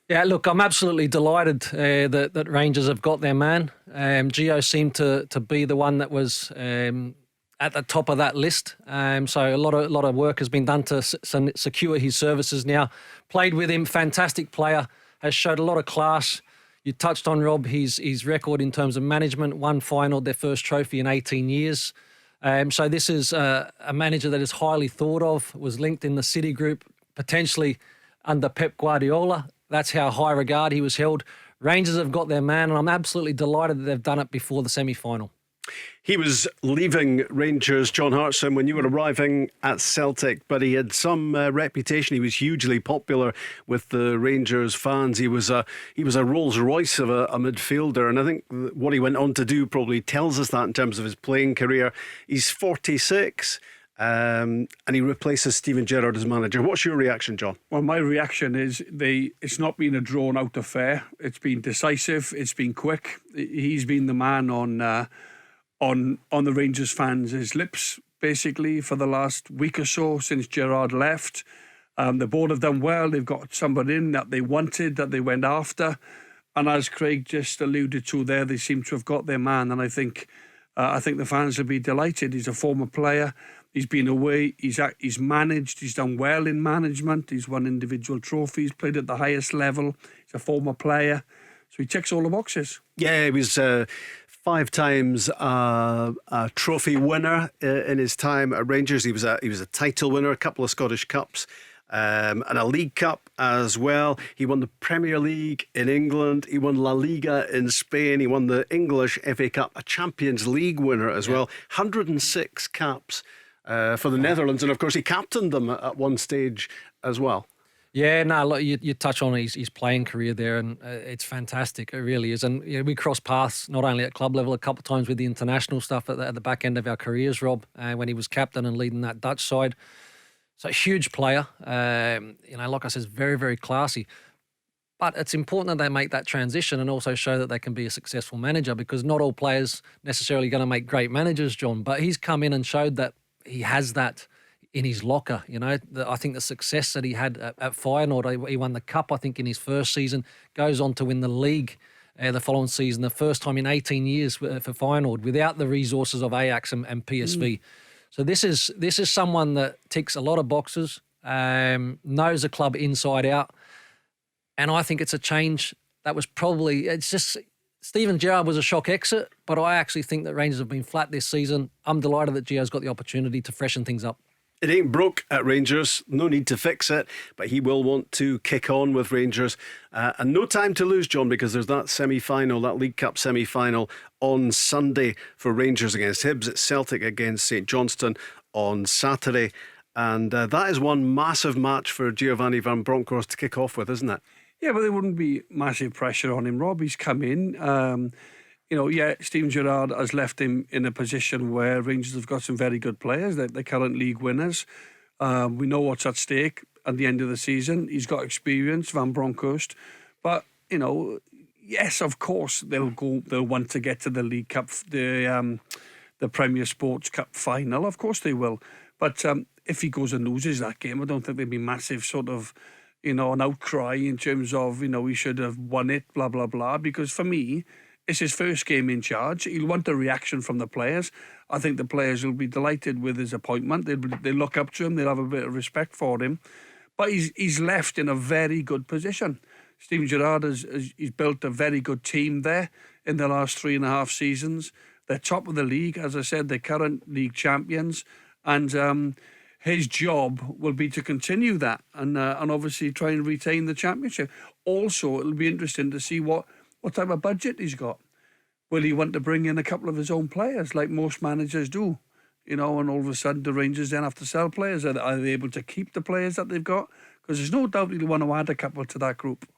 Yeah, look, I'm absolutely delighted that Rangers have got their man. Gio seemed to be the one that was at the top of that list. So a lot of work has been done to secure his services now. Played with him, fantastic player, has showed a lot of class. You touched on, Rob, his record in terms of management, one final, their first trophy in 18 years. So this is a manager that is highly thought of, was linked in the City Group, potentially under Pep Guardiola. That's how high regard he was held. Rangers have got their man, and I'm absolutely delighted that they've done it before the semi-final. He was leaving Rangers, John Hartson, when you were arriving at Celtic, but he had some reputation. He was hugely popular with the Rangers fans. He was a Rolls Royce of a midfielder, and I think what he went on to do probably tells us that in terms of his playing career. He's 46. And he replaces Steven Gerrard as manager. What's your reaction, John? Well, my reaction is it's not been a drawn-out affair. It's been decisive. It's been quick. He's been the man on the Rangers fans' lips, basically, for the last week or so since Gerrard left. The board have done well. They've got somebody in that they wanted, that they went after. And as Craig just alluded to there, they seem to have got their man. And I think the fans will be delighted. He's a former player. He's been away. He's managed. He's done well in management. He's won individual trophies, played at the highest level. He's a former player. So he ticks all the boxes. Yeah, he was 5 times a trophy winner in his time at Rangers. He was a title winner, a couple of Scottish Cups, and a League Cup as well. He won the Premier League in England. He won La Liga in Spain. He won the English FA Cup, a Champions League winner as well. 106 caps for the Netherlands, and of course he captained them at one stage as well. Yeah, no, look, you touch on his playing career there, and it's fantastic. It really is. And we crossed paths not only at club level, a couple of times with the international stuff at the back end of our careers, Rob, when he was captain and leading that Dutch side. So a huge player. Like I said, very, very classy. But it's important that they make that transition and also show that they can be a successful manager, because not all players necessarily going to make great managers, John. But he's come in and showed that he has that in his locker. I think the success that he had at Feyenoord, he won the cup, I think, in his first season, goes on to win the league the following season, the first time in 18 years for Feyenoord, without the resources of Ajax and PSV. So this is someone that ticks a lot of boxes, knows the club inside out, and I think it's a change that was it's just... Steven Gerrard was a shock exit, but I actually think that Rangers have been flat this season. I'm delighted that Gio's got the opportunity to freshen things up. It ain't broke at Rangers, no need to fix it, but he will want to kick on with Rangers. And no time to lose, John, because there's that semi-final, that League Cup semi-final on Sunday for Rangers against Hibs. It's Celtic against St Johnstone on Saturday. And that is one massive match for Giovanni van Bronckhorst to kick off with, isn't it? Yeah, but there wouldn't be massive pressure on him, Rob. He's come in. Steven Gerrard has left him in a position where Rangers have got some very good players. They're current league winners. We know what's at stake at the end of the season. He's got experience, Van Bronckhorst. But, yes, of course, they'll want to get to the League Cup, the Premier Sports Cup final. Of course they will. But if he goes and loses that game, I don't think there'll be massive sort of, an outcry in terms of, he should have won it, blah, blah, blah. Because for me, it's his first game in charge. He'll want a reaction from the players. I think the players will be delighted with his appointment. They'll look up to him. They'll have a bit of respect for him. But he's left in a very good position. Steven Gerrard he's built a very good team there in the last 3.5 seasons. They're top of the league. As I said, they're current league champions. And his job will be to continue that and obviously try and retain the championship. Also, it'll be interesting to see what type of budget he's got. Will he want to bring in a couple of his own players like most managers do? And all of a sudden the Rangers then have to sell players. Are they able to keep the players that they've got? Because there's no doubt he'll want to add a couple to that group.